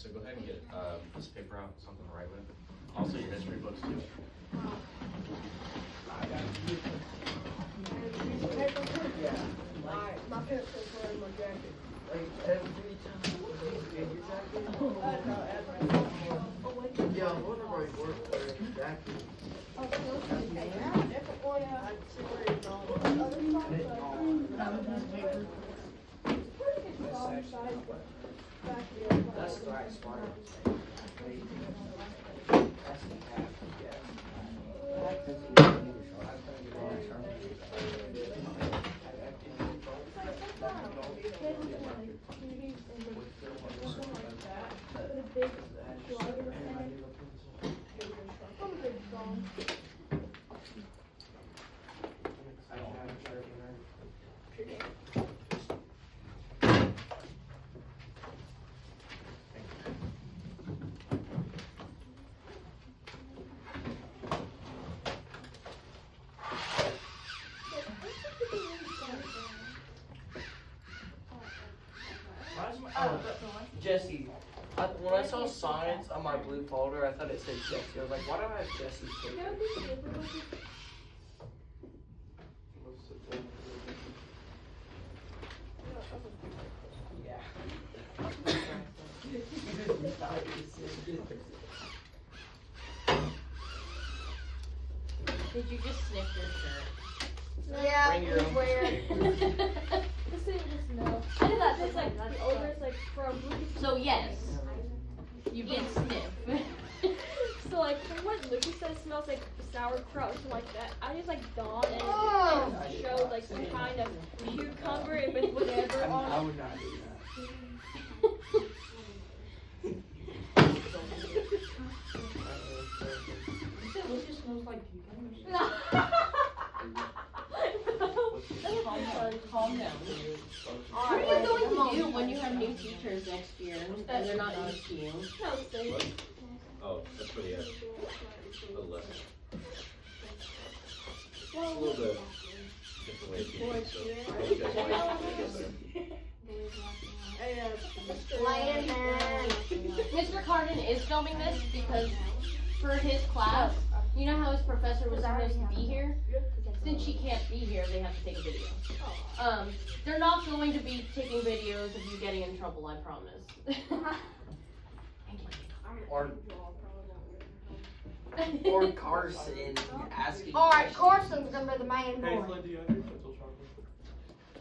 so go ahead and get this paper out, something to write with. Also your history books too. My pencil's wearing my jacket. Like every time you get your jacket? Yeah, one of our work wears jacket. That's the right spot. That's the cap, yes. Jesse, when I saw science on my blue folder, I thought it said Jesse. I was like, why do I have Jesse's paper? Yeah. Did you just sniff your shirt? Yeah, Bring your own. weird. This thing just smells. I think that's just like the odor is like from. So yes, you did sniff. So like from what Lucas said, it smells like sauerkraut or something like that. I just like dawned and Oh. it showed like some kind of cucumber with whatever I on. would not do Lucas smells like cucumbers. Calm down. What are you going to do when you have new teachers next year and they're not used to you? Oh, that's for the end. A little less. A little bit different way of teaching, so what you guys like. Mr. Cardin is filming this because for his class, you know how his professor was supposed to be here? Since she can't be here, they have to take a video. They're not going to be taking videos of you getting in trouble, I promise. Or Carson asking. Alright, Carson's gonna be the main boy. do you have your pencil sharpener?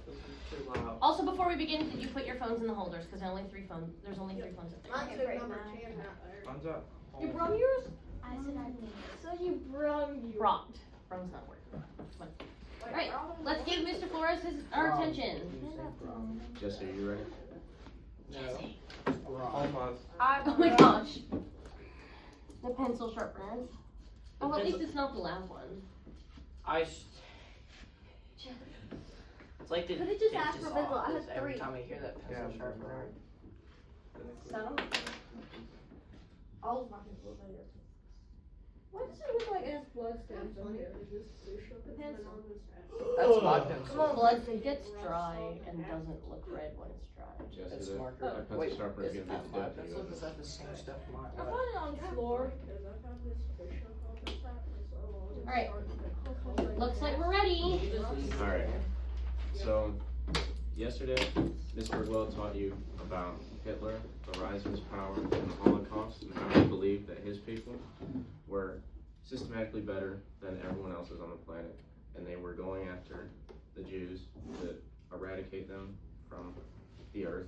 This is too loud. Also, before we begin, did you put your phones in the holders? Because there's only 3 phones up there. Mine's at number 10 out there. Mine's up. You brung yours? I said I did. So you brung yours. Brought. Brung's not working. Alright, let's give Mr. Flores our attention. Jesse, are you ready? No. Almost. Oh my gosh. The pencil sharpeners. Oh, at least it's not the loud one. It's like the Could it just ask for pencil? I have every 3. time I hear that pencil sharpener. Sound? All of my pencils are here. Why does it look like it has blood stains on here? The pencil. That's my pencil. Come on, Blood gets dry and doesn't look red when it's dry. Jesse, It's that marker. pencil Wait, sharpener is isn't gonna that be my the death of pencil? you. Does that have the same stuff I mine? found it on the floor. Alright. Looks like we're ready. Alright. So, yesterday, Ms. Bergwell taught you about Hitler, the rise of his power, and the Holocaust, and how he believed that his people were systematically better than everyone else's on the planet, and they were going after the Jews to eradicate them from the earth,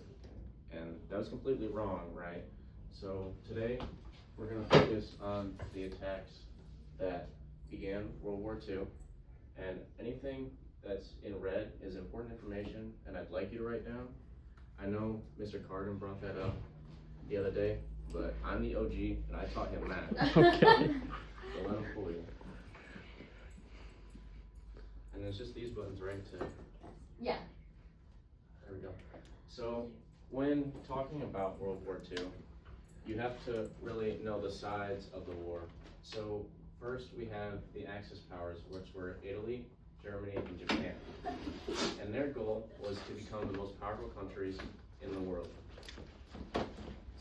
and that was completely wrong, right? So today, we're going to focus on the attacks that began World War II, and anything that's in red is important information, and I'd like you to write down. I know Mr. Cardin brought that up the other day, but I'm the OG, and I taught him math. Okay. So let him fool you. And it's just these buttons, right? Yeah. There we go. So when talking about World War II, you have to really know the sides of the war. So first we have the Axis powers, which were Italy, Germany, and Japan. And their goal was to become the most powerful countries in the world.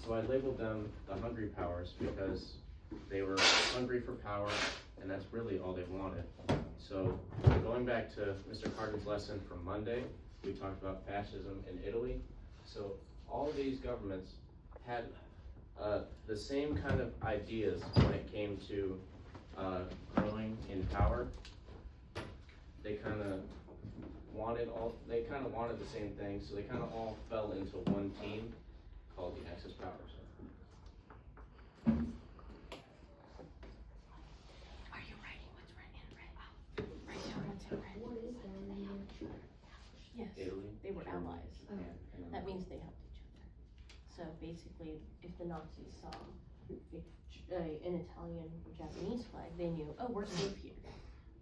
So I labeled them the hungry powers because they were hungry for power, and that's really all they wanted. So going back to Mr. Carden's lesson from Monday, we talked about fascism in Italy. So all of these governments had the same kind of ideas when it came to growing in power. They kind of wanted the same thing, so they kind of all fell into one team called the Axis powers. Are you writing what's written in red? Write down what's in red. What is that? Yes, Italy. they were Germany, allies. and That means they helped each other. So basically, if the Nazis saw an Italian or Japanese flag, they knew, oh, we're safe here.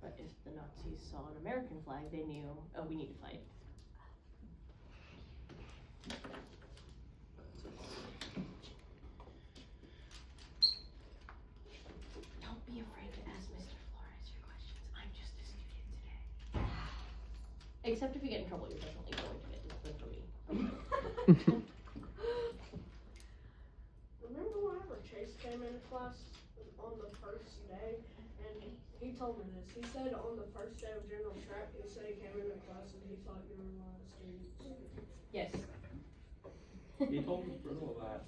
But if the Nazis saw an American flag, they knew, oh, we need to fight. Don't be afraid to ask Mr. Flores your questions. I'm just a student today. Except if you get in trouble, you're definitely going to get disciplined for me. Remember whenever Chase came into class on the first day, and he told me this. He said on the first day of general track, he said he came into class and he thought you were one of the students. Yes. He told me Bruno that.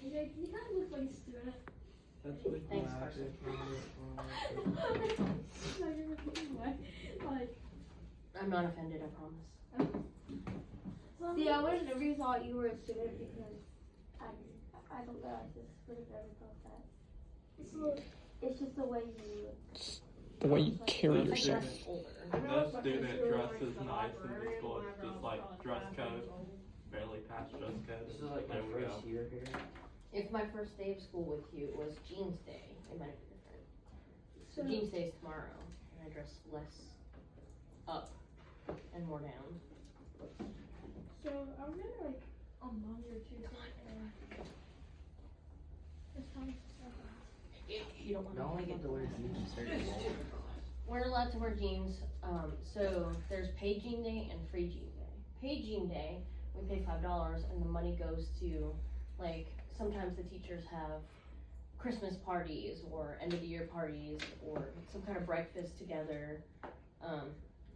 He kind of looks like a student. That's really Thanks, classic. Like, I'm not offended, I promise. see, I would have never thought you were a student because I don't know, I just would have never thought that. It's just the way you. The way you carry I yourself. dress older. No student dresses nice in the school. It's just like dress code. Barely past dress code. This is like my There we first go. year here. If my first day of school with you was Jeans Day, it might be different. So Jeans Day is tomorrow, and I dress less up and more down. So I'm gonna like on Monday or Tuesday and this time. If you don't want Y'all only get to wear jeans certain days. We're allowed to wear jeans. So there's paid jean day and free jean day. Paid jean day, we pay $5, and the money goes to, like, sometimes the teachers have Christmas parties or end of the year parties or some kind of breakfast together.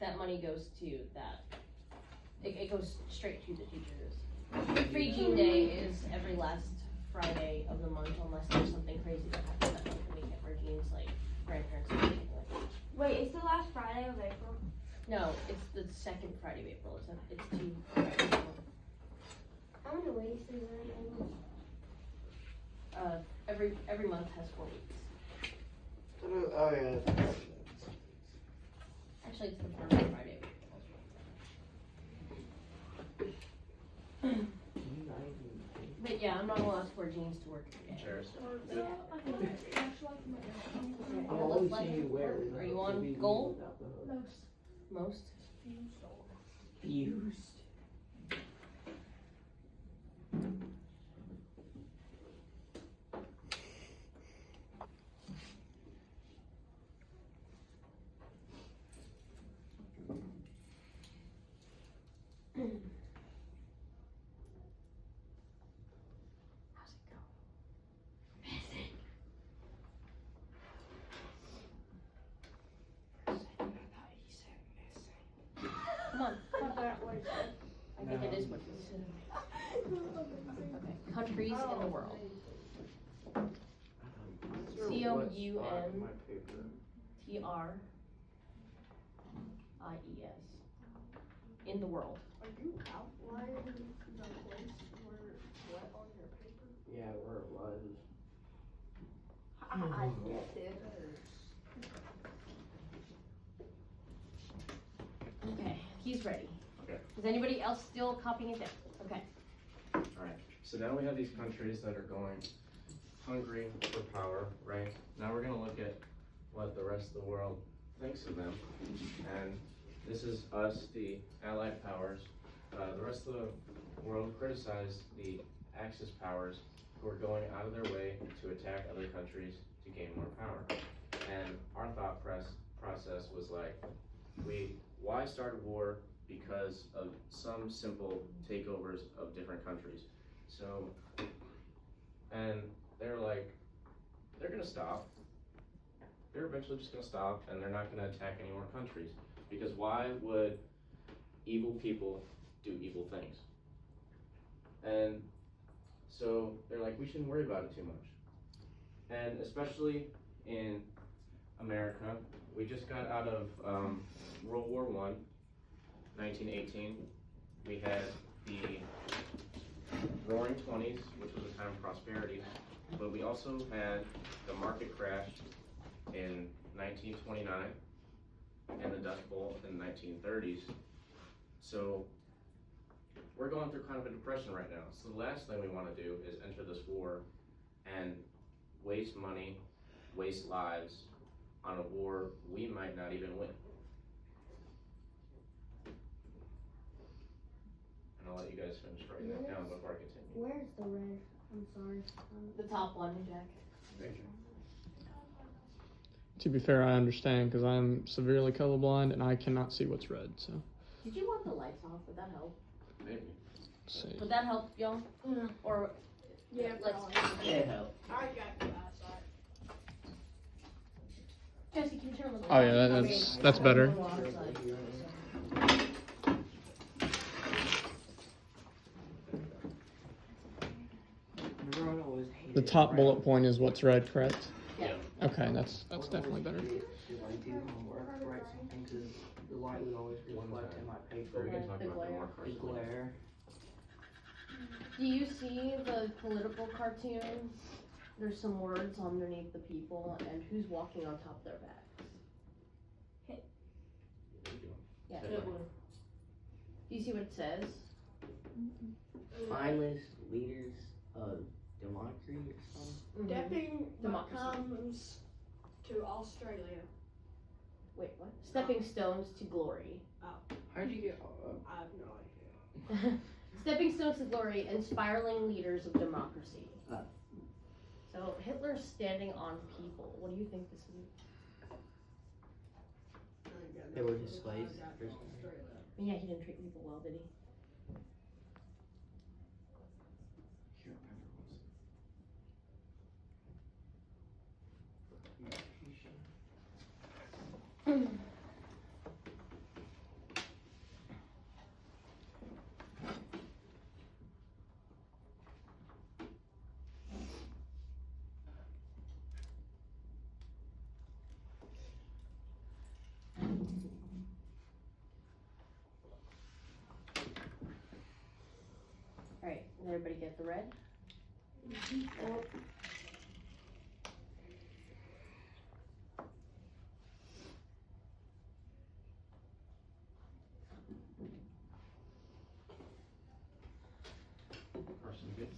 That money goes to that. It goes straight to the teachers. Free jean day is every last Friday of the month, unless there's something crazy that happens that month and we can't wear jeans, like grandparents or something like that. Wait, it's the last Friday of April. No, it's the second Friday of April. It's 2 Fridays. How many weeks is there in April? Every month has 4 weeks. Oh yeah. Actually, it's the first Friday of April. But yeah, I'm not allowed to wear jeans to work today. Cheers. Yeah. I'll always see you wear. Are you on goal? Most. Most? Fused. How's it go? Come on. I think it is what he said. Okay. Countries in the world. COUNTRIES. In the world. Are you outlining the place where it's wet on your paper? Yeah, where it was. I guess it. Okay, he's ready. Okay. Is anybody else still copying it down? Okay. Alright, so now we have these countries that are going hungry for power, right? Now we're gonna look at what the rest of the world thinks of them. And this is us, the Allied powers. The rest of the world criticized the Axis powers who are going out of their way to attack other countries to gain more power. And our thought process was like, why start a war because of some simple takeovers of different countries? So And they're like, they're gonna stop. They're eventually just gonna stop, and they're not gonna attack any more countries. Because why would evil people do evil things? And so they're like, we shouldn't worry about it too much. And especially in America, we just got out of World War I, 1918. We had the Roaring Twenties, which was a time of prosperity, but we also had the market crash in 1929 and the Dust Bowl in the 1930s. So we're going through kind of a depression right now. So the last thing we want to do is enter this war and waste money, waste lives on a war we might not even win. And I'll let you guys finish writing that down before I continue. Where's the red? I'm sorry. The top one, Jack. Thank you. To be fair, I understand because I'm severely colorblind and I cannot see what's red. So, Did you want the lights off? Would that help? Maybe. let's see. Would that help, y'all? No. Or Yeah, let's. It helped. I got the eyesight. Jesse, can you turn on the Oh yeah, that's better. Everyone always hated The top brown. bullet point is what's red, correct? Yeah. Okay, that's definitely better. To like do homework, write something, because the light would always reflect in my Or paper. we can talk The about the glare. more The cars. glare. Do you see the political cartoon? There's some words underneath the people and who's walking on top of their backs. Yeah. Do you see what it says? Mindless leaders of democracy or something. Stepping Democracy. comes to Australia. Wait, what? Stepping stones to glory. How'd you get I have no idea. Stepping stones to glory and spiraling leaders of democracy. Oh. So Hitler's standing on people. What do you think this means? They were his slaves. Yeah, he didn't treat people well, did he? Alright, did everybody get the red? Carson, you good?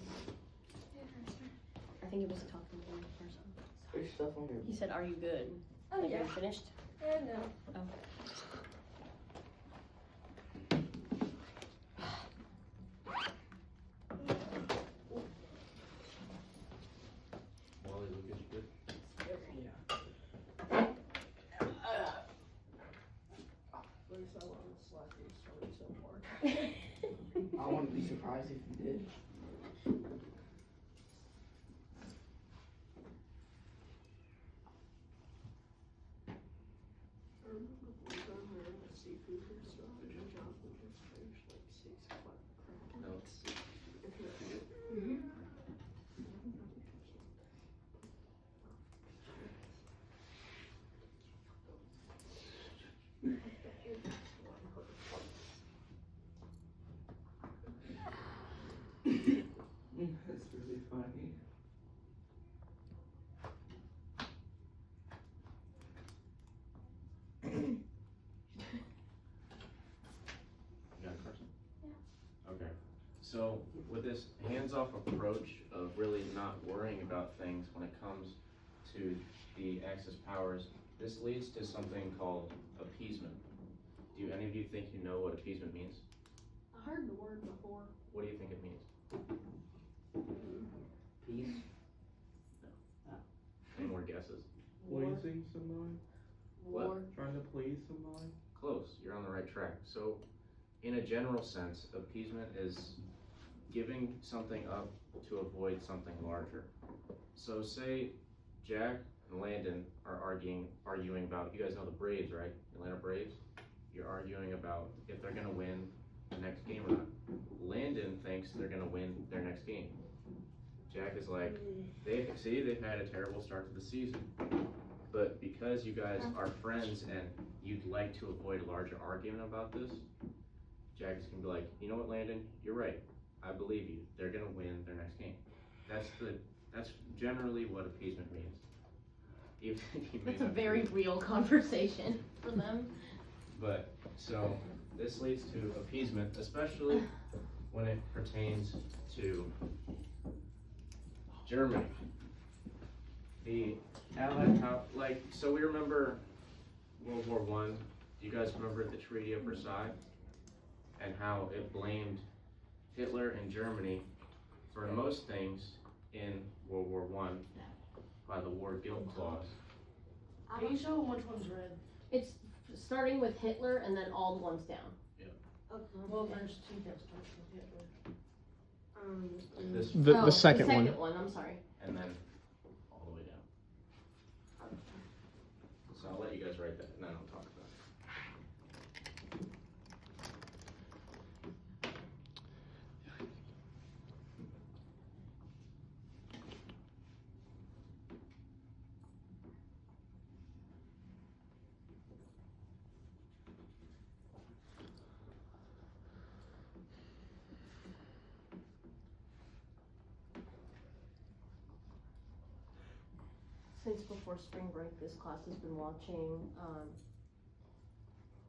I think he was talking to the person. There's stuff on your. He said, "Are you good?" Oh Like, yeah. you finished? No. Wally, Lucas, you good? I wouldn't be surprised if you did. No. That's really funny. You got it, Carson? Yeah. Okay. So with this hands-off approach of really not worrying about things when it comes to the Axis powers, this leads to something called appeasement. Do any of you think you know what appeasement means? I heard the word before. What do you think it means? Peace. Any more guesses? Pleasing somebody? What? Trying to please somebody? Close. You're on the right track. So, in a general sense, appeasement is giving something up to avoid something larger. So say Jack and Landon are arguing about, you guys know the Braves, right? Atlanta Braves. You're arguing about if they're gonna win the next game or not. Landon thinks they're gonna win their next game. Jack is like, they've had a terrible start to the season. But because you guys are friends and you'd like to avoid a larger argument about this, Jack is gonna be like, you know what, Landon, you're right. I believe you. They're gonna win their next game. That's generally what appeasement means. Even if you may It's a not very agree. real conversation for them. But so this leads to appeasement, especially when it pertains to Germany. The Allied power, so we remember World War I. Do you guys remember the Treaty of Versailles and how it blamed Hitler and Germany for most things in World War I by the war guilt clause? Can you show them which one's red? It's starting with Hitler and then all the ones down. Well, there's two that starts with Hitler. This The second one. The second one, I'm sorry. and then all the way down. So I'll let you guys write that and then I'll talk about it. Since before spring break, this class has been watching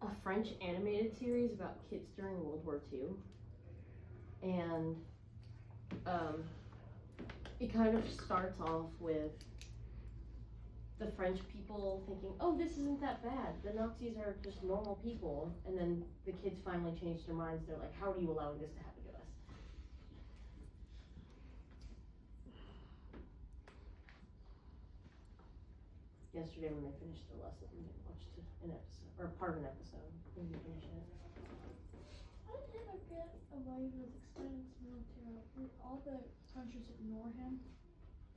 a French animated series about kids during World War II. And it kind of starts off with the French people thinking, oh, this isn't that bad. The Nazis are just normal people. And then the kids finally change their minds. They're like, how are you allowing this to happen to us? Yesterday when they finished the lesson, we watched an episode, or part of an episode, when we finished it. How did Hitler get away with extending his military? All the countries ignore him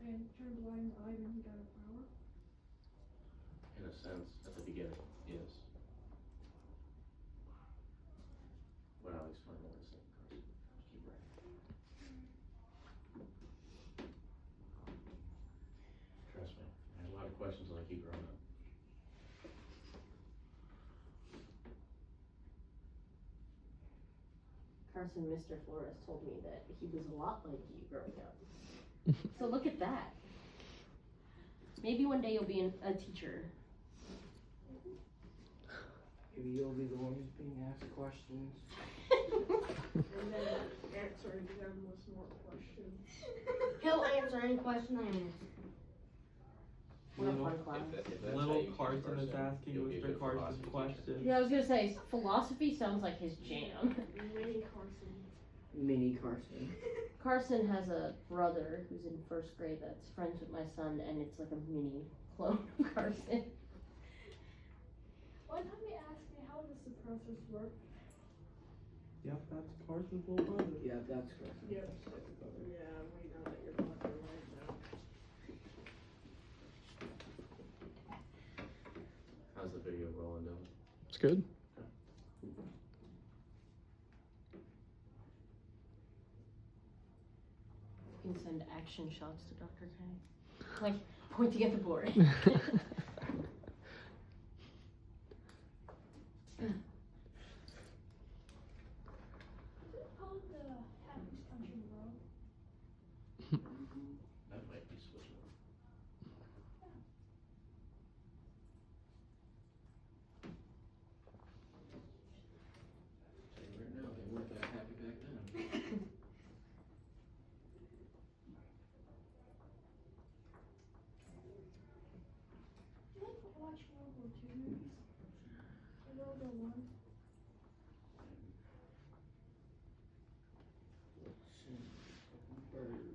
and turn a blind eye when he got power. In a sense, at the beginning, yes. Well, I'll explain more in a second. Keep writing. Trust me, I have a lot of questions when I keep growing up. Carson, Mr. Flores told me that he was a lot like you growing up. So look at that. Maybe one day you'll be a teacher. Maybe you'll be the one who's being asked questions. And then answering them with more questions. He'll answer any question I ask. What a Little- fun class. If that's how Little you teach Carson is asking you'll be a Mr. good Carson's philosophy teacher. question. Yeah, I was gonna say, philosophy sounds like his jam. Mini Carson. Mini Carson. Carson has a brother who's in first grade that's friends with my son, and it's like a mini clone of Carson. One time they asked me how does the process work? Yep, that's Carson's little brother. Yeah, that's Carson. Yep. Yeah, we know that you're talking right now. How's the video rolling down? It's good. You can send action shots to Dr. K. Like, pointing at the board. Is it called the happiest country in the world? That might be Switzerland. Tell you right now, they weren't that happy back then. Do you like to watch World War II movies? Or World War One?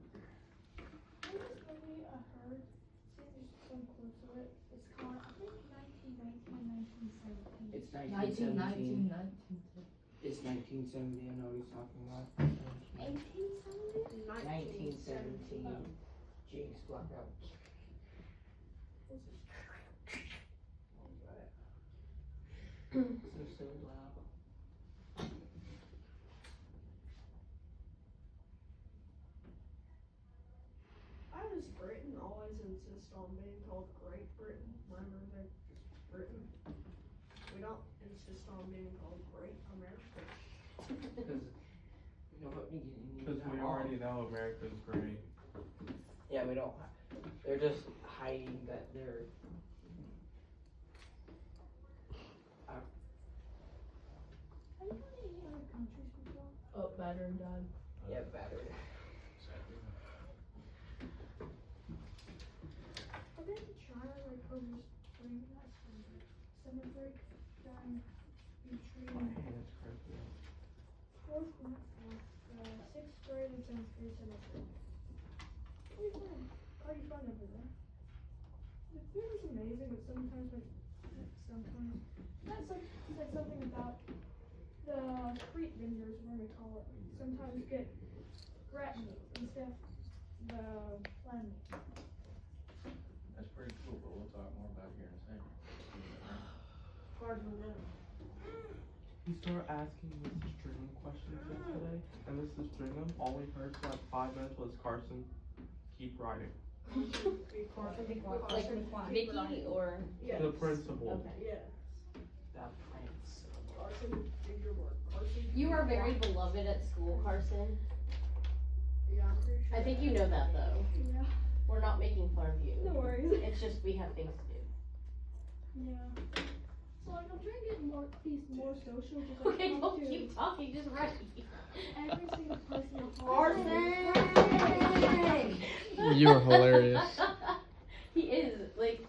There was this movie I heard, see there's some clips of it. It's called, I think 1919 or 1917. It's 1917. 1919. It's 1970, I know what he's talking about. 1817? 1917. Jinx, blackout. So loud. Why does Britain always insist on being called Great Britain? Remember, they're just Britain. We don't insist on being called Great America. Because we already know America's great. Yeah, we don't. They're just hiding that they're. Oh, battery died. Yeah, battered. I've been to China like over spring, not spring break, summer break, during My between hand's crazy. fourth and sixth grade and seventh grade semester. Pretty fun. Pretty fun over there. The food is amazing, but sometimes like he said something about the street vendors, whatever we call it, sometimes get rat meat instead of the lamb meat. That's pretty cool, but we'll talk more about it here in a second. He started asking Mrs. Stringham questions yesterday, and Mrs. Stringham, all we heard for like 5 minutes was Carson, keep writing. Like Vicky or Yes. The principal. okay. Yes. That prince. Carson, do your work. Carson. You are very beloved at school, Carson. Yeah, I'm pretty sure. I think you know that though. Yeah. We're not making fun of you. No worries. It's just we have things to do. Yeah. So like I'm trying to get more social, just like Okay, talk don't to keep talking, just write. every single person. You are hilarious. He is like.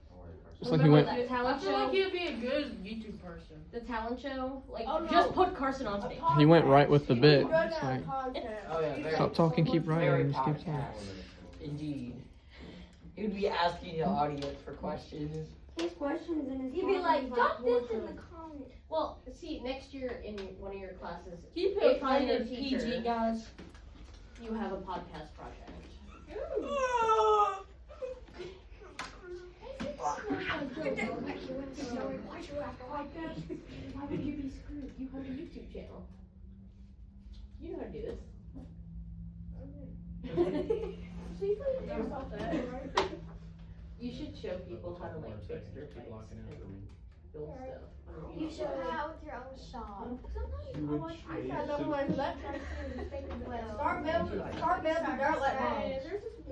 Don't worry, Carson. It's like he went. That I talent feel like show. he'd be a good YouTube person. The talent show. Like, Oh, no. just put Carson on stage. He went right with the bit. Run It's out like, of content. Oh yeah, very, stop talking, keep very writing. Just keep talking. podcast. Indeed. He would be asking the audience for questions. His questions and his You'd be like, drop this in the comments. comments. Well, see, next year in one of your classes, Keep it rated PG, teacher. guys. you have a podcast project. Why would you be screwed? You have a YouTube channel. You know how to do this. You should show people how to like fix their Keep pipes locking out and for me. build stuff. on You YouTube. should come out with your own shop. He would chase Start building dirt like mine.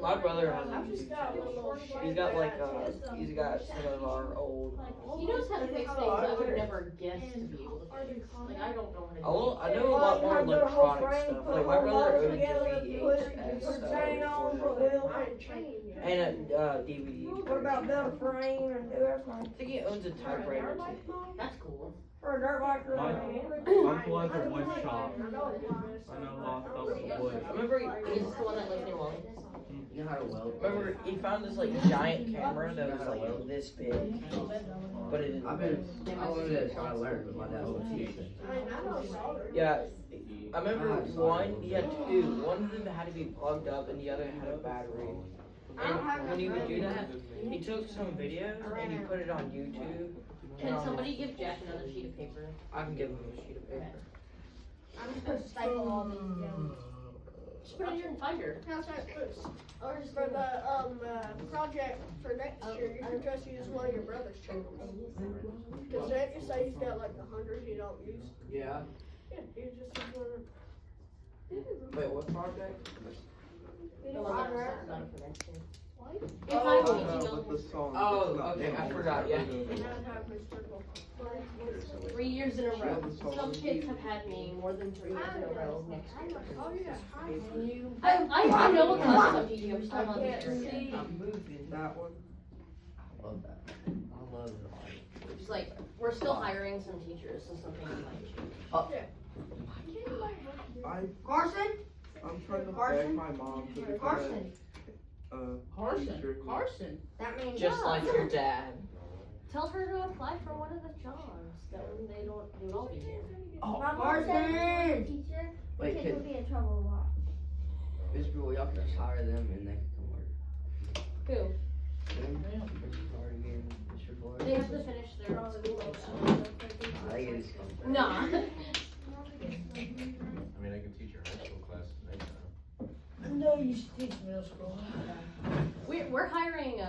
My brother has I've a just YouTube got a channel. little. He's got like he's got some of our old. He knows how to fix things I would never guess to be able to fix. Like I don't know how to do I know a lot more electronic stuff. Like my brother owns a VHS and a DVD. What about build a frame and do everything? I think he owns a typewriter too. That's cool. For a dirt bike My uncle has a wood shop. I know lost up the wood. I remember Is this the one that lives near Wally? You know how to weld? remember he found this like giant camera that was like this big, but it didn't. I wanted to try to learn, but my dad won't teach me. Yeah, I remember one. He had two. One of them had to be plugged up, and the other had a battery. And when he would do that, he took some videos and he put it on YouTube. Can somebody give Jack another sheet of paper? I can give him a sheet of paper. I'm supposed to stifle all these together. Just put it in your binder. Or just For the project for next year, you can just use one of your brother's channels. Cause then you say he's got like 100 he don't use. Yeah. Yeah, you just use one. Wait, what project? The one that was talking about for next year. If Oh, I no, need to But go the song. Oh, okay, I forgot. Yeah. And I'd have Mr. Gold. 3 years in a row. Some kids have had me more than 3 years in a row next year. Oh yeah. I know what classes I'm teaching. I'm just talking about this year. I'm moving. That one. I love that. I love it. Just like, we're still hiring some teachers, so something might change. Carson? I'm trying to Carson? beg my mom to become Carson? a teacher. Carson. That means Just like your dad. Tell her to apply for one of the jobs. That way they would all be here. Carson! teacher, Wait, kids kid. would be in trouble a lot. Mr. Well, y'all could just hire them and they could come work. Who? Them, Mr. Cardigan, Mr. Flores. They have to finish their school. They can just come. Nah. I mean, I can teach your high school class next time. No, you should teach middle school. We're hiring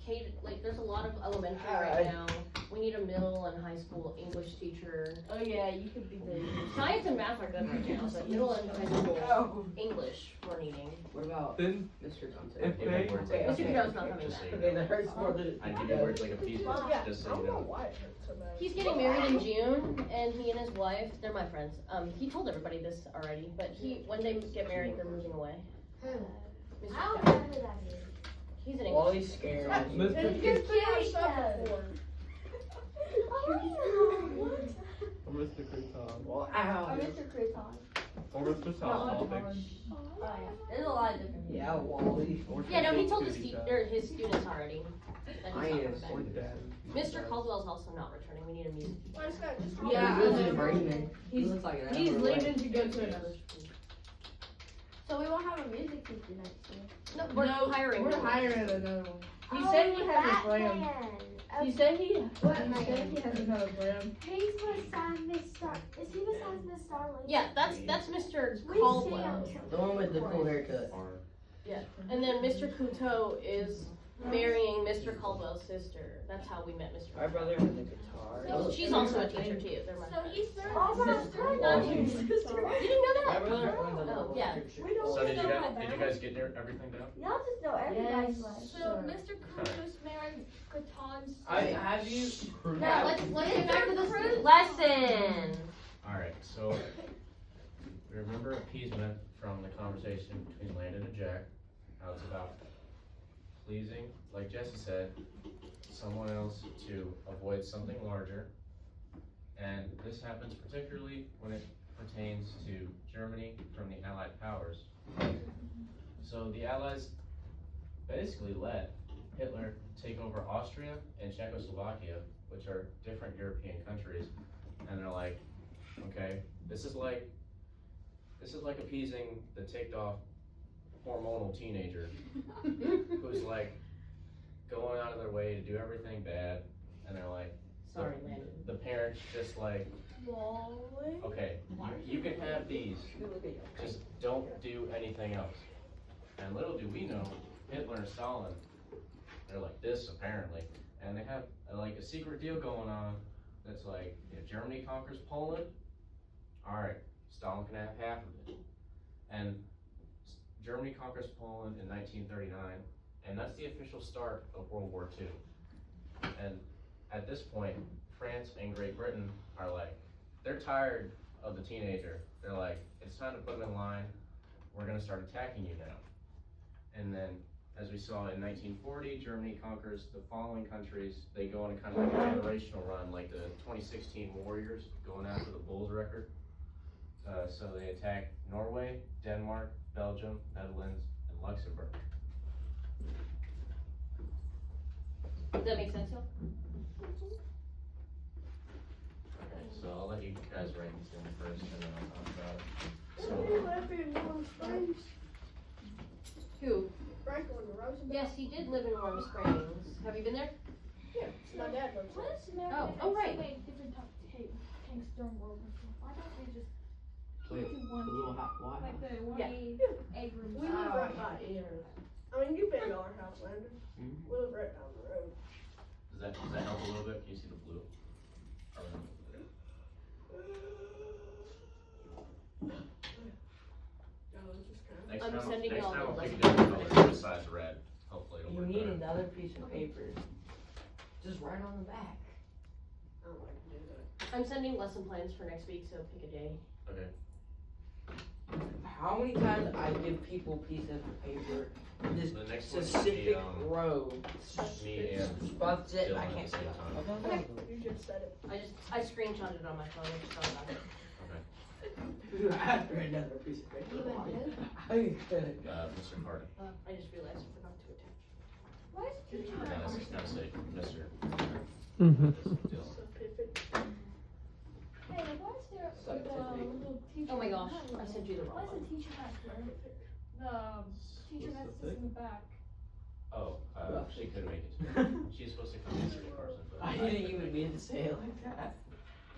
K, like there's a lot of elementary right now. We need a middle and high school English teacher. Oh yeah, you could be the. Science and math are good right now, but middle and high school English we're needing. What about Then Mr. Conte? if Give me they, words like Mr. a Kudo's not coming just so back. you Okay, know. that hurts more than it I give you words like a piece, just so you know. why it hurts so bad. He's getting married in June, and he and his wife, they're my friends. He told everybody this already, but when they get married, they're moving away. Mr. I don't Kudo. know who that is. He's an All English. these scared. Mr. He's been our stuff before. Or Mr. Crouton. Well, ow. Mr. Crouton. Or Mr. Southall. Oh yeah, there's a lot of different. Yeah, Wally. Yeah, no, he told his students already. That I he's not am. coming back. Mr. Caldwell's also not returning. We need a music teacher. Why is that just Yeah, He lives I in know. Bradenton. He He's- looks like an He's hour away. leaving to go to another school. So we won't have a music teacher next year. No, we're hiring. We're one. hiring another one. He Oh, said he has a that plan. man. He said he What has another plan. He's beside Miss Star. Is he beside Miss Starling? Yeah, that's Mr. We see Caldwell. him. The one with the cool haircut. And then Mr. Couteau is marrying Mr. Caldwell's sister. That's how we met Mr. My brother has a guitar. She's also a teacher too. They're my So friends. he's third. Oh my You didn't know My that? brother owns a Oh, little yeah. picture. We don't So did you know guys, that. did you guys get everything down? Y'all just know everybody's Yes. life. So, Mr. Cruz married Katan's. Have you? Now let's get back to this lesson. Alright, so remember appeasement from the conversation between Landon and Jack. How it's about pleasing, like Jesse said, someone else to avoid something larger. And this happens particularly when it pertains to Germany from the Allied powers. So the Allies basically let Hitler take over Austria and Czechoslovakia, which are different European countries, and they're like, okay, this is like appeasing the ticked off hormonal teenager who's like going out of their way to do everything bad, and they're like, Sorry, Landon. the parents just like, okay, you can have these, just don't do anything else. And little do we know, Hitler and Stalin, they're like this apparently, and they have like a secret deal going on that's like, if Germany conquers Poland, alright, Stalin can have half of it. And Germany conquers Poland in 1939, and that's the official start of World War II. And at this point, France and Great Britain are like, they're tired of the teenager. They're like, it's time to put him in line. We're gonna start attacking you now. And then, as we saw in 1940, Germany conquers the following countries. They go on a kind of like a generational run, like the 2016 Warriors going after the Bulls record. So they attack Norway, Denmark, Belgium, Netherlands, and Luxembourg. Does that make sense, y'all? Okay, so I'll let you guys write these down first, and then I'll talk about it. So he lived in Warm Springs, Who? Franklin Roosevelt. Yes, he did live in Warm Springs. Have you been there? Yeah, my dad lives there. What is American? Oh, right. Different tanks during World War II. Why don't they just Wait, keep to the one? little hot White Like House. the one Yeah. Abrams. We live right by it. I mean, you've been to our house, Landon. Mhm. We live right down the road. Does that help a little bit? Can you see the blue? Or no? Next I'm time, sending next y'all time I'll the pick a lesson different plan. color besides red. Hopefully it'll You work need better. another piece of paper. Just write on the back. I don't like to do that. I'm sending lesson plans for next week, so pick a day. Okay. How many times I give people pieces of paper, this The next one should specific be, row, me and spots it, Dylan I at can't the see same it. time. You just said it. I screenshotted it on my phone. I just thought about it. After another piece of paper. Mr. Carter. I just realized I forgot to attach. Why is it teaching No, that's it, Mr. Mhm. Dylan. So Pippin. Hey, why is there Scientific. little teacher? Oh my gosh, hat? I sent you the Why wrong is one. the teacher hat there? teacher has to sit in the back. Oh, she couldn't make it. She's supposed to come yesterday, Carson, but I didn't even mean to say it like that.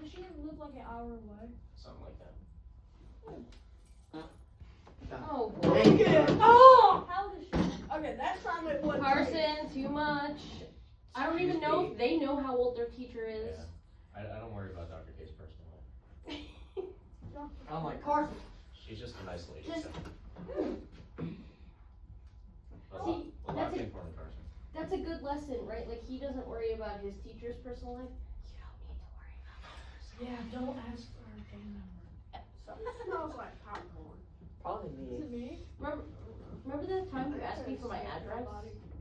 Does she live like an hour away? something like that. Oh, Thank you. Oh! How old is she? Okay, that's not what. Carson, too much. I don't even know if they know how old their teacher is. I don't worry about Dr. Case personally. I'm like, Carson. She's just a nice lady. Just- So. A See, lot that's of it. important Carson. That's a good lesson, right? Like, he doesn't worry about his teacher's personal life. You don't need to worry about that. Yeah, don't ask for her phone number. Something smells like popcorn. probably Is me. it me? Remember the time you asked me for my address?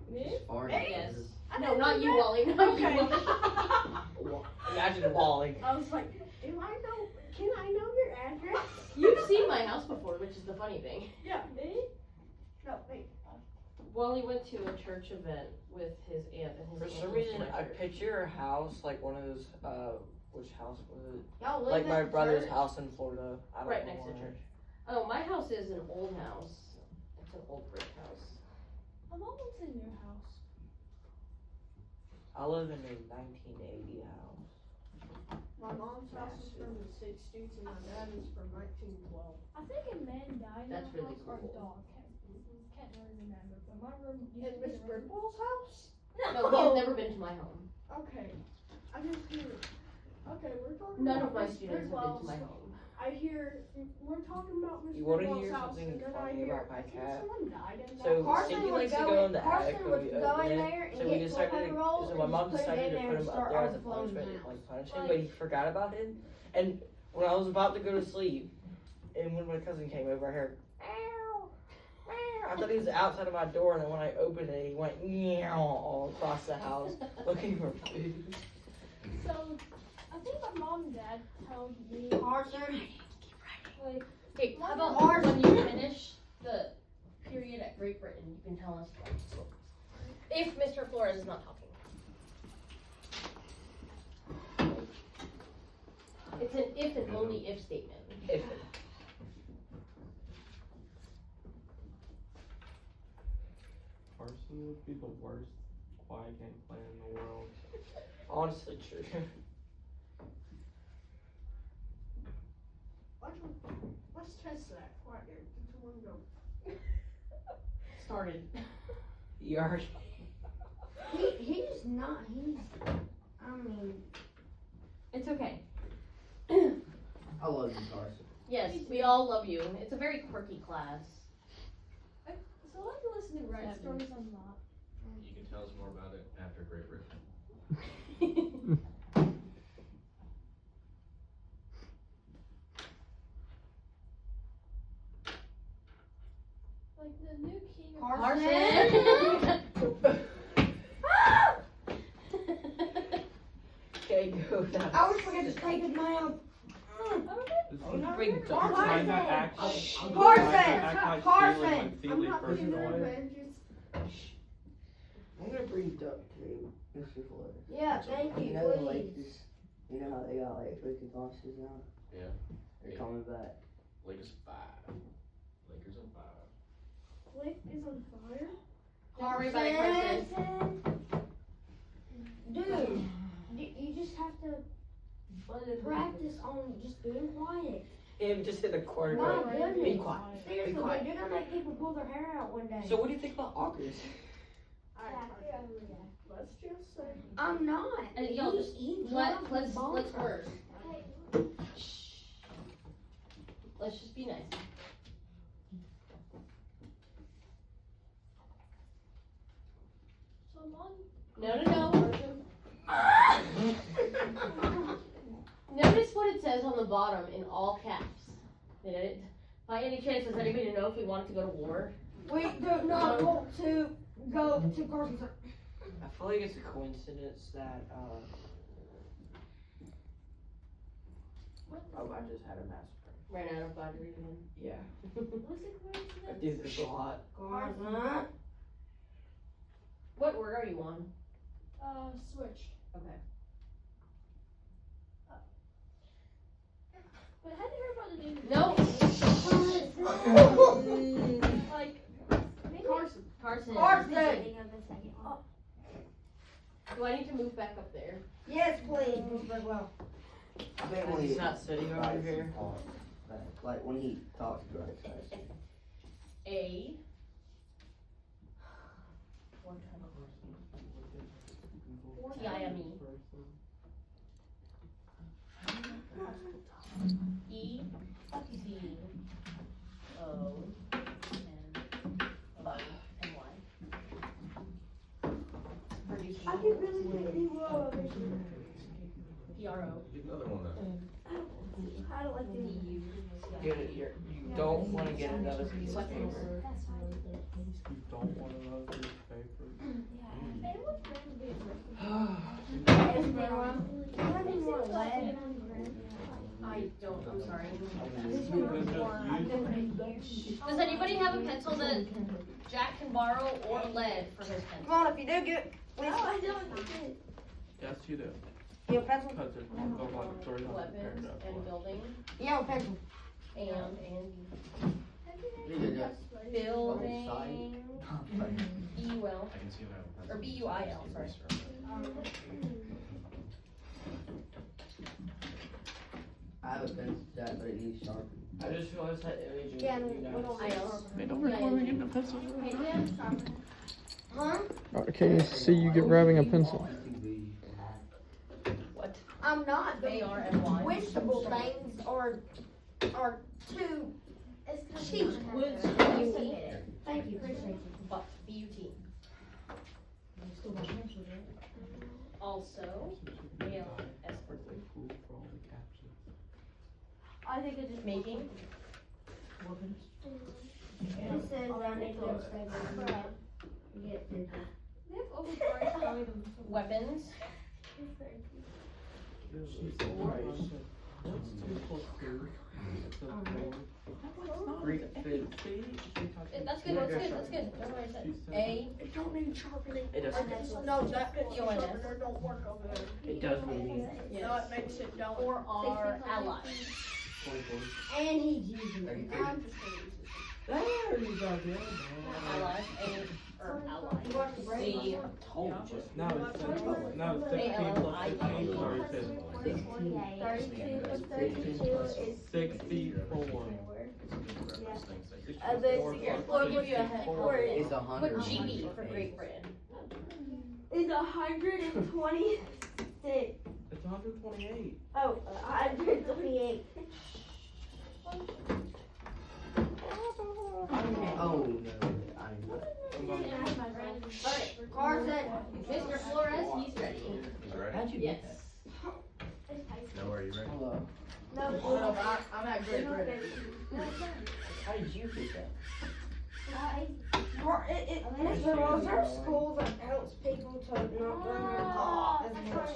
Me? Fart. Yes. I No, didn't not do you, that. Wally. Not Okay. you, Wally. Imagine walling. I was like, can I know your address? You've seen my house before, which is the funny thing. Yeah, me? No, me. Wally went to a church event with his aunt, and his For aunt some was reason, my I church. picture a house like one of those. Which house was it? Y'all live Like at my the brother's church? house in Florida. I don't Right know next to why. church. Oh, my house is an old house. It's an old brick house. My mom lives in your house. I live in a 1980 house. My mom's house is from the 60s and my dad is from 1912. I think a man died in That's our really house or a cool. dog. Can't really remember. But my room used In to be Miss the room. Bridwell's house? No, he's never been to my home. Okay. I just hear. Okay, we're talking None about of my Miss students have been to Bridwell's. my home. I hear we're talking about Miss You wanna Bridwell's hear house, something and then I funny hear about my I think cat? someone died in that So house. Carson Cindy would likes to go go in- in the Carson attic when would we go open in it. there and So we get decided toilet paper rolls so and my just mom put it decided in to there put and him up start there as a overflowing the punishment, house. like punish him, but he forgot about it. And when I was about to go to sleep, and when my cousin came over, I heard, meow, meow. I thought he was outside of my door, and then when I opened it, he went meow all across the house looking for food. So, I think my mom and dad told me, Carson. like, Hey, how about Ours- when you finish the period at Great Britain, you can tell us if Mr. Flores is not talking. It's an if and only if statement. If Carson would be the worst quiet game player in the world. honestly true. Let's test that. Quiet there. Get to one go. Started. You already. He's not, I mean, It's okay. I love you, Carson. Yes, we all love you. It's a very quirky class. so I like to listen to Red stories a lot. You can tell us more about it after Great Britain. Like the new king of Carson. Okay, go down. I always forget to take his mouth. This Oh, is no, bring you're Carson. not. trying to act Carson! like Carson! Thielen when I'm Thielen not first being joined. rude, I'm gonna bring duct tape, Mr. Flores. Yeah, thank You you, know the please. Lakers, you know how they got like freaking bosses now? Yeah. They're Yeah. coming back. Lakers 5. Lakers are 5. Blake is on fire. Don't worry about it, Carson. Dude, you just have to practice on just being quiet. Him just in the corner My going, goodness. be quiet. Seriously, Be quiet. you're gonna make people pull their hair out one day. So what do you think about August? Alright, let's just say. I'm not. And y'all just dropped let's his ball. work. Shh. Let's just be nice. So mom, No. Notice what it says on the bottom in all caps. Did it? By any chance, does anybody know if we wanted to go to war? We do not want to go to Carson's. I feel like it's a coincidence that oh, I just had a massacre. Ran out of battery again. Yeah, what's the I coincidence? do this a lot. Carson. What word are you on? Switch. Okay. But have you heard about the new? No. Like, Carson. Carson! Do I need to move back up there? Yes, please, Mr. Bridwell. I bet when He's he not sitting over here. like when he talks to Grace. A. T-I-M-E. E. T. O. I can really make any more. P-R-O. Get another one then. I don't like this. You don't want to get another piece of paper. You don't want another piece of paper. I don't, I'm sorry. Just Does anybody have a pencil that Jack can borrow or lead for his pencil? Come on, if you do, get. No, I don't. yes, you do. You have a pencil? Because there's like 300 Weapons paragraphs. and building You have a pencil. and Building. building. E-U-L, I can see that. or B-U-I-L, sorry. I have a pencil set, but it needs sharpening. I just realized that image of Yeah, you we guys. don't. I-L. Hey, don't record me getting a pencil. Hey, Dan. Huh? Okay, see you get grabbing a pencil. What? I'm not. The A-R-M-Y. vegetable things are too cheap. Woods, B-U-T. Thank you, appreciate you. But, B-U-T. Also, A-L-S. I think it just Making. It says I need to stay get this. They have overpriced items. Weapons. What's 2 plus 2? It says 4. Greek fit. That's good, that's good, that's good. That's what I said. A. It don't need sharpening. It does. No, that pencil U-N-S. sharpener don't work over there. It does what it means. No, it makes it dull. Or our allies. 24. And he's using it. I'm just gonna use this. There you go, dude. Allies. A. Or allies. C. Told you. Now it's 16 plus 15, sorry, 32 plus 32 is 64. We'll give you a head. It's Put 100. GB for Great Britain. is 126. It's 128. Oh, 128. Oh no, I'm not. Alright, Carson. Mr. Flores, he's ready. Is it ready? How'd you Yes. get No, are you ready? Hello. No, I'm at Great Britain. How did you get that? There are schools that helps people to not run their thoughts as much.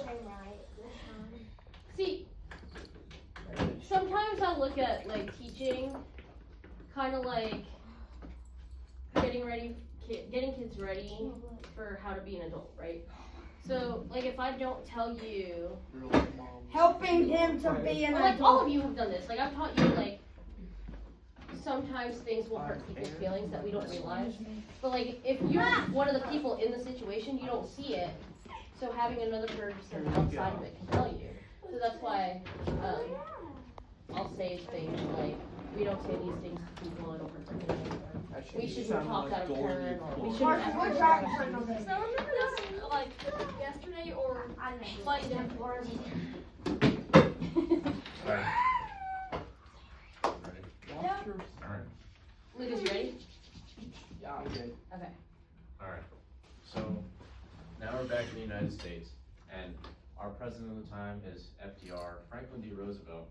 See, sometimes I look at like teaching, kind of like getting kids ready for how to be an adult, right? So, like, if I don't tell you, Helping them to be an like all adult. of you have done this, like I've taught you, like sometimes things will hurt people's feelings that we don't realize. But like, if you're one of the people in the situation, you don't see it. So having another person outside of it can tell you. So that's why I'll say things like, we don't say these things to people and over something. We shouldn't talk out of turn, or we shouldn't ask We're for trying to questions. turn on this. So remember this, like, yesterday or like Alright. Ready? Watch your Alright. Lucas, you ready? Yeah, I'm good. Okay. Alright. So, now we're back in the United States, and our president of the time is FDR, Franklin D. Roosevelt.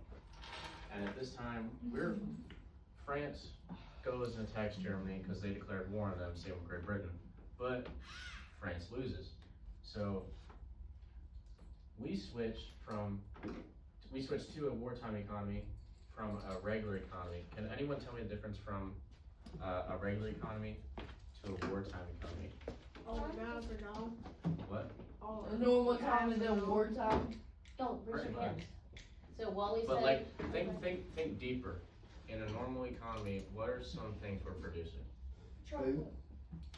And at this time, France goes and attacks Germany because they declared war on them, same with Great Britain. But France loses. So we switched to a wartime economy from a regular economy. Can anyone tell me the difference from a regular economy to a wartime economy? Oh my God, I forgot. What? Oh, normal time and then wartime. Don't raise Pretty your much. hands. So Wally But said, like, think deeper. In a normal economy, what are some things we're producing? Food.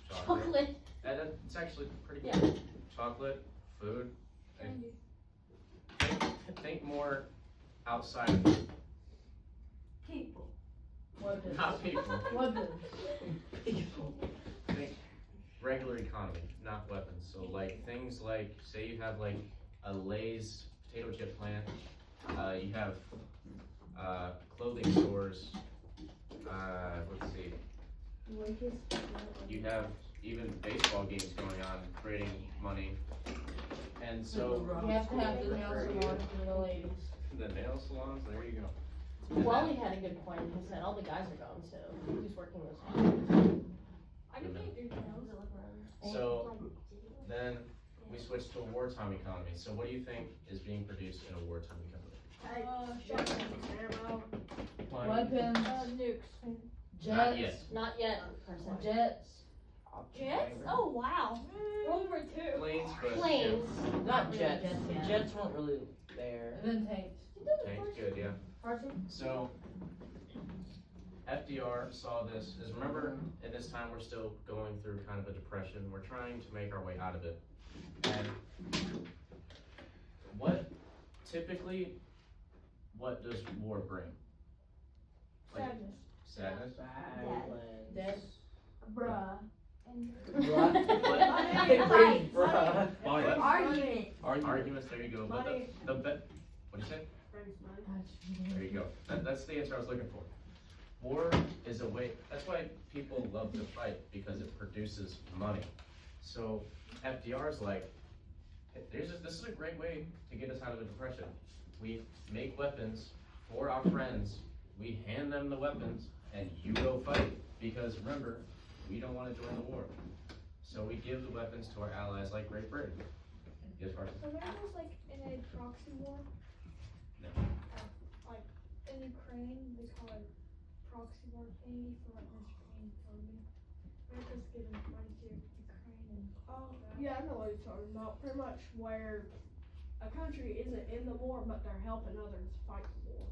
Chocolate. It's actually pretty Yeah. good. Chocolate, food. Candy. Think more outside of food. People. Not people. Weapons. Think regular economy, not weapons. So like things like, say you have like a Lay's potato chip plant, you have clothing stores, let's see, you have even baseball games going on, creating money. And so You have to have the nail salon for the ladies. the nail salons, there you go. Wally had a good point. He said all the guys are gone, so who's working those jobs? I can paint your nails. So then we switch to a wartime economy. So what do you think is being produced in a wartime economy? Shotguns, ammo, Weapons. Nukes. Not yet. Not yet, Carson. Jets. Jets? Oh wow. World War II. Planes, but Planes. Not jets. yeah. Jets weren't really there. And then tanks. yeah, tanks, good, yeah. Carson? So FDR saw this. Is remember at this time we're still going through kind of a depression. We're trying to make our way out of it. And what does war bring? Like, Sadness. sadness. Death. Bruh. Fight. Bruh. What? Argument. Arguments. There you go. But Money. what do you say? friends, money. There you go. That's the answer I was looking for. War is a way. That's why people love to fight, because it produces money. So FDR's like, this is a great way to get us out of a depression. We make weapons for our friends. We hand them the weapons, and you go fight. Because remember, we don't want to join the war. So we give the weapons to our allies like Great Britain. Yes, Carson? So when I was like in a proxy war, No. like in Ukraine, they call it proxy war thingy for like Mr. Payne told me. America's giving money to Ukraine and Yeah, I know what you're talking about. Pretty much where a country isn't in the war, but they're helping others fight the war.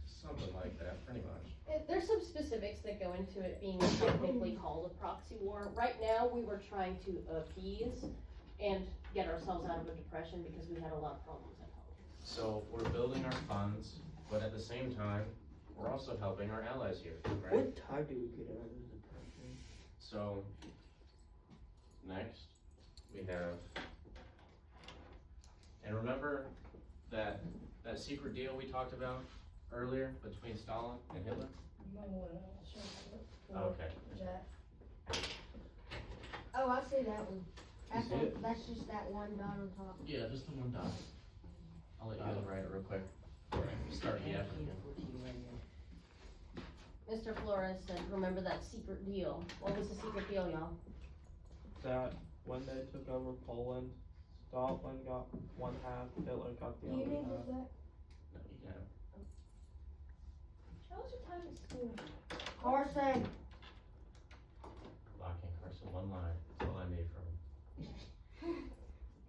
Something like that, pretty much. There's some specifics that go into it being technically called a proxy war. Right now, we were trying to appease and get ourselves out of a depression because we had a lot of problems at home. So we're building our funds, but at the same time, we're also helping our allies here, right? What time do we get out of the depression? So, next, we have, and remember that secret deal we talked about earlier between Stalin and Hitler? Okay. Oh, I see that one. You see it? That's just that one dot on top. Yeah, just the one dot. I'll let you guys write it real quick. Start the effort again. Mr. Flores said, remember that secret deal. What was the secret deal, y'all? That when they took over Poland, Stalin got one half, Hitler got the Do you other need half. that? No, you can have it. how was your time at school? Carson. Lock in Carson, one line. That's all I need from him.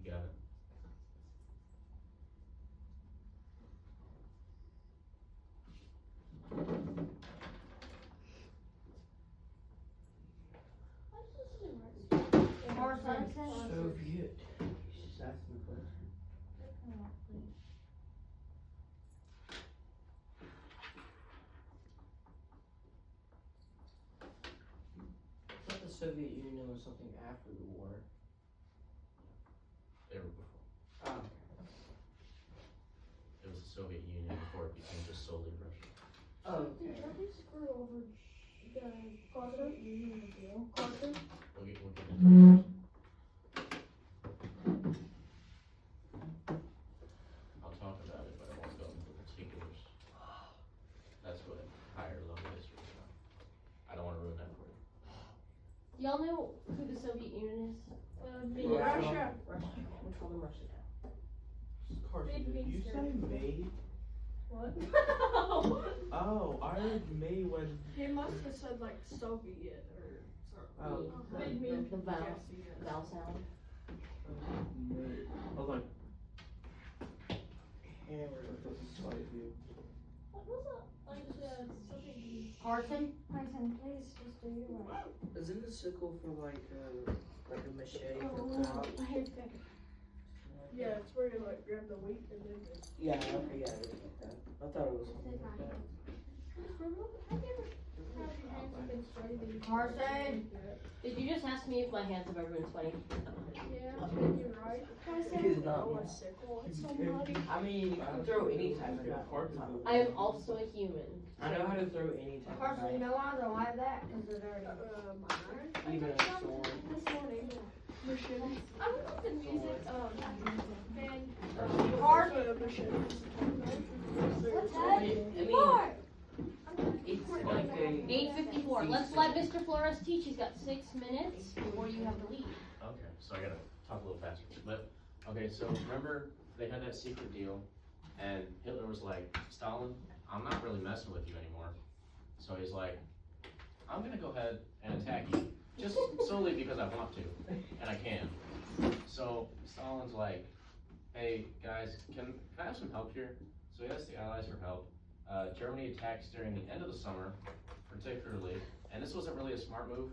You got it. Carson. Soviet. He's just asking a question. I thought the Soviet Union was something after the war. They were before. Oh. It was the Soviet Union before it became just solely Russia. Oh, Did Turkey screw over the Soviet Union as well? Carson? We'll get into it. I'll talk about it, but I won't go into the particulars. That's what higher level history is about. I don't wanna ruin that for you. Y'all know who the Soviet Union is? Russia. Russia. We told them Russia now. Carson, Big did you beans say May? What? Oh, I heard May when. He must have said like Soviet or something. Oh, Big The mean. vowel, Yes, yes. vowel sound. May. I was like, hammered with this slight view. What was that? Like the Soviet Union. Carson? Carson, please just do your work. Isn't the sickle for like a machete for Oh, crop? my hair's back. Yeah, it's where you like grab the wheat and then just. Yeah, okay, yeah, it is like that. I thought it was something like that. Carson? Did you just ask me if my hands have ever been sweaty? Yeah, you're right. It's not. Oh, a sickle, it's so muddy. I mean, you can throw any type of knife. I am also a human. I know how to throw any type of Carson, you knife, know why I don't like that? Because they're dirty. Mine. even a sword. This morning. Machete. I don't know if the music, band, Carson. Machete. What's that? I mean, Mark! it's like a. 8:54. Let's let Mr. Flores teach. He's got 6 minutes before you have to leave. Okay, so I gotta talk a little faster. But, okay, so remember, they had that secret deal, and Hitler was like, Stalin, I'm not really messing with you anymore. So he's like, I'm gonna go ahead and attack you, just solely because I want to, and I can. So Stalin's like, hey, guys, can I have some help here? So he asks the Allies for help. Germany attacks during the end of the summer, particularly, and this wasn't really a smart move,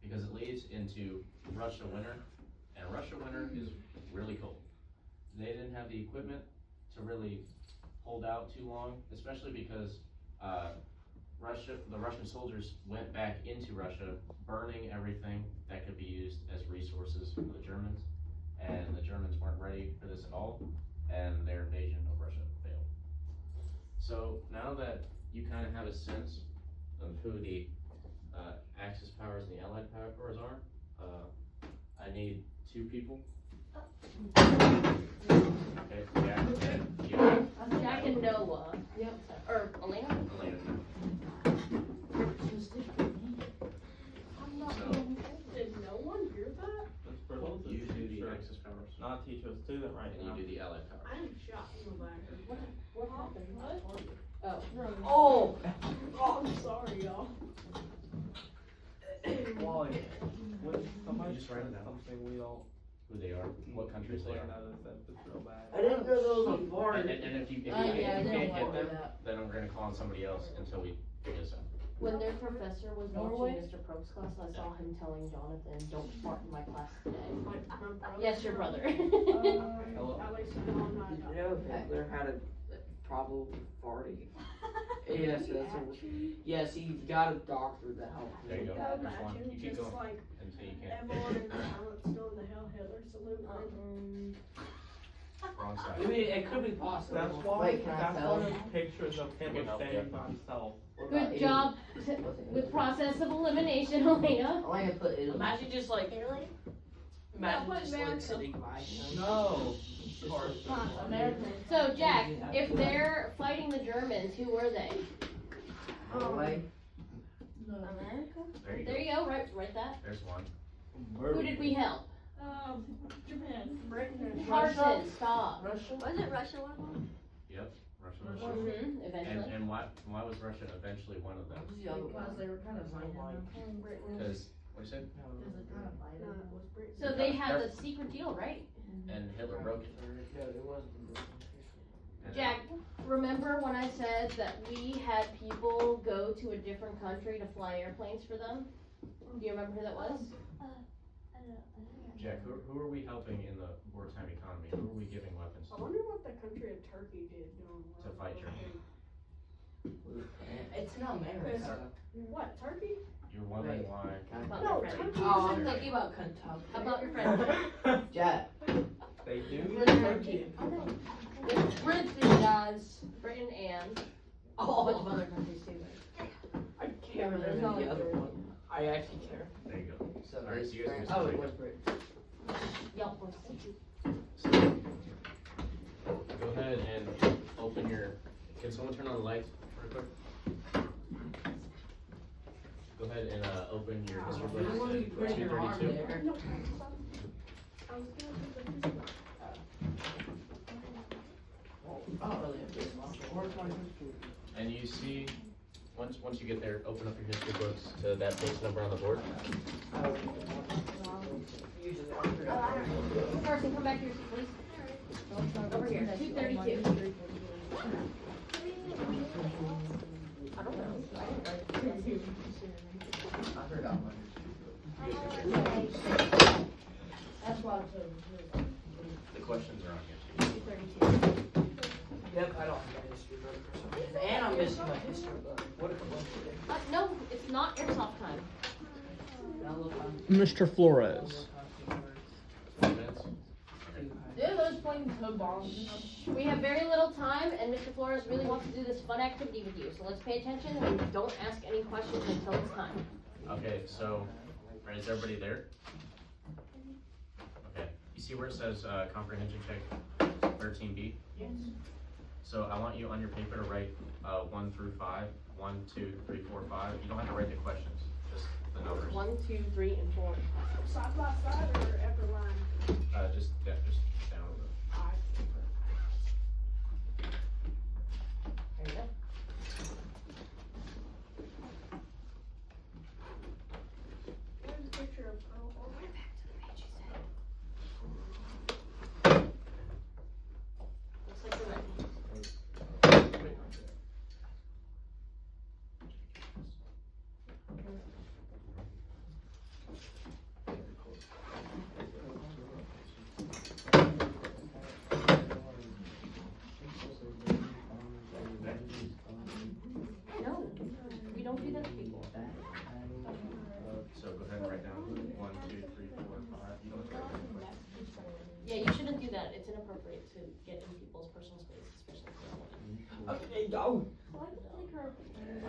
because it leads into Russia winter, and Russia winter is really cold. They didn't have the equipment to really hold out too long, especially because the Russian soldiers went back into Russia, burning everything that could be used as resources for the Germans, and the Germans weren't ready for this at all, and their invasion of Russia failed. So now that you kind of have a sense of who the Axis powers and the Allied powers are, I need 2 people. Okay, Jack and you. Jack and Noah. Yep. Or Elena? Elena. So, Did no one hear that? That's for both of you you. do the Sure. Axis powers, Not teach a student right and now. you do the Allied powers. I am shocked in the back. What happened? What? Oh. Oh! Oh, I'm sorry, y'all. Wally, when somebody Just write it says down. something we don't. Who they are, what countries they are. It's real bad. I didn't know there was a bar. And if you Yeah, I can't didn't get want them, that. then we're gonna call on somebody else until we figure this out. When their professor was Norway? watching Mr. Probst's class, I saw him telling Jonathan, don't fart in my class today. My brother. Yes, your brother. At least I know I'm not. Did you know Hitler had a problem with farting? Yes, that's yes, he got a doctor that helped There you him. go. Imagine There's one. You keep just going like until you can't. everyone in the silence doing the Hail Hitler salute. Wrong I side. mean, it could be possible. That's why. Wait, can I That's tell why him? there's pictures of Hitler help standing you. by himself. What about Good Italy? job with process of elimination, Elena. I like to put Italy. Imagine just like, Italy? imagine No, put just like America. sitting by him. No. American. So, Jack, if they're fighting the Germans, who were they? Norway. America? There you There go. you go, write that. There's one. Who did we help? Japan. Britain. Carson, stop. Russia. Wasn't Russia one of them? Yep, Russia was Mm-hmm, one. eventually. And why was Russia eventually one of them? What was the other one? they were kind of fighting Because, what'd you say? So they had the secret deal, right? And Hitler broke it. No, it wasn't. And- Jack, remember when I said that we had people go to a different country to fly airplanes for them? Do you remember who that was? Jack, who are we helping in the wartime economy? Who are we giving weapons I to? wonder what the country of Turkey did during World To fight War Germany. II. It's in America. What, Turkey? You're wondering why? How about No, your friend? Turkey Oh, was I'm in the. thinking about Kentucky. How about your friend? Jack. They do. Turkey. It's Britain, guys. Britain and a whole bunch of other countries too. I can't remember the other one. I actually care. There you go. So Alright, so you guys oh, can it was Britain. Yep. So, go ahead and open your, can someone turn on the lights real quick? Go ahead and open your history You don't want to be books putting to your arm 232. there. No, I was gonna do the history. I don't really have this much. Where's my history? And you see, once you get there, open up your history books to that page number on the board. Usually I'm Carson, come back here, please. Over here, 232. I don't know. I forgot mine. That's why I said. The questions are on here too. 232. Yep, I don't have a history book for some reason. And I'm missing my history book. What a coincidence. No, it's not airsoft time. Mr. Flores. 20 minutes? Yeah, those playing toe bombs. We have very little time, and Mr. Flores really wants to do this fun activity with you. So let's pay attention and don't ask any questions until it's time. Okay, so, alright, is everybody there? Okay, you see where it says, comprehension check 13B? Yes. So I want you on your paper to write, 1 through 5, 1, 2, 3, 4, 5. You don't have to write the questions, just the numbers. 1, 2, 3, and 4. Side by side or every line? Just down a little. There you go. Here's a picture of Pearl Harbor. Looks like you're ready. No, we don't do that to people. So go ahead and write down 1, 2, 3, 4, 5. You don't have to write any questions. Yeah, you shouldn't do that. It's inappropriate to get in people's personal space, especially if they're women. Okay, go.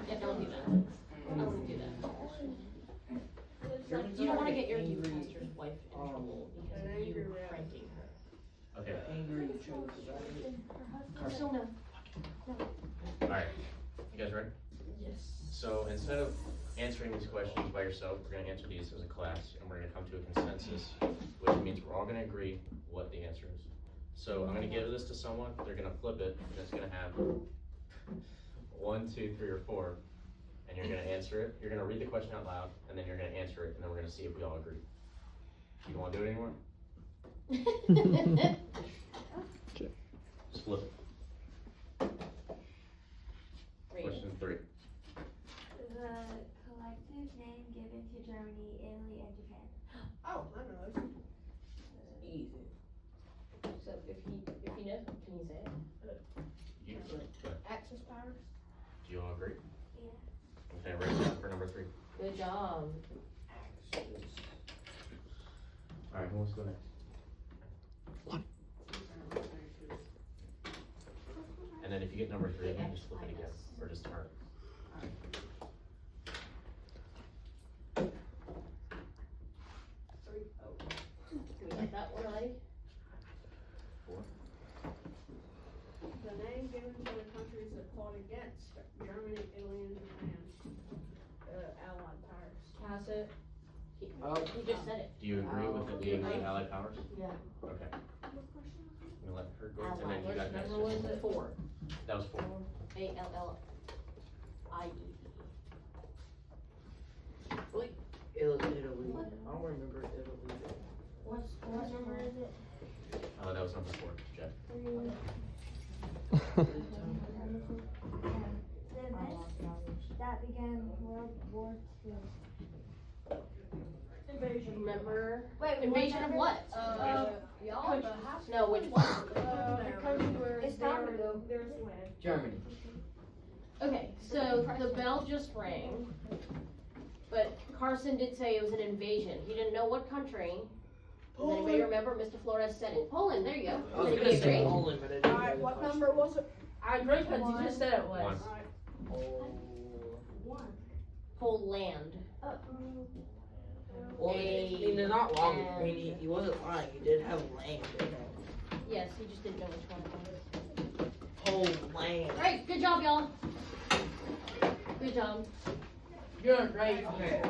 Yeah, don't do that. I wouldn't do that. You don't want to get your youth pastor's wife in trouble because of you pranking her. Okay, Angry truth. Still no. alright. You guys ready? Yes. So instead of answering these questions by yourself, we're gonna answer these as a class, and we're gonna come to a consensus, which means we're all gonna agree what the answer is. So I'm gonna give this to someone, they're gonna flip it, and it's gonna have 1, 2, 3, or 4, and you're gonna answer it. You're gonna read the question out loud, and then you're gonna answer it, and then we're gonna see if we all agree. You don't wanna do it anymore? Just flip it. Question 3. The collective name given to Germany, Italy, and Japan. Oh, I know this. Easy. So if he knows, can you say it? You, go ahead. Axis powers. Do you all agree? Yeah. Okay, write it down for number 3. Good job. Alright, who wants to go next? And then if you get number 3, then just flip it again, or just turn. Do we like that one already? 4. The name given to the countries that fought against Germany, Italy, and Japan. Allied powers. Can I say it? Oh. He just said it. Do you agree with it being the Allied powers? Yeah. Okay. I'm gonna let her go, and then Allied. you got Which next. number was it? 4. That was 4. ALLIE. Italy. I don't remember Italy. What number is it? That was number 4, Jeff. The events that began World War II. Invasion. Remember? Wait, Invasion of what? Y'all, the house. No, which one? The country where It's time to go. there's land. Germany. Okay, so the bell just rang, but Carson did say it was an invasion. He didn't know what country. Does anybody remember? Mr. Flores said it. Poland, there you go. I was Anybody gonna say agree? Poland, but I didn't know Alright, the what question. number was it? I agree because you just said it was. 1. Alright. Poland. Well, I mean, they're not wrong. I mean, he wasn't lying. He did have land. Yes, he just didn't know which one it was. Poland. Alright, good job, y'all. Good job. You're great. Okay.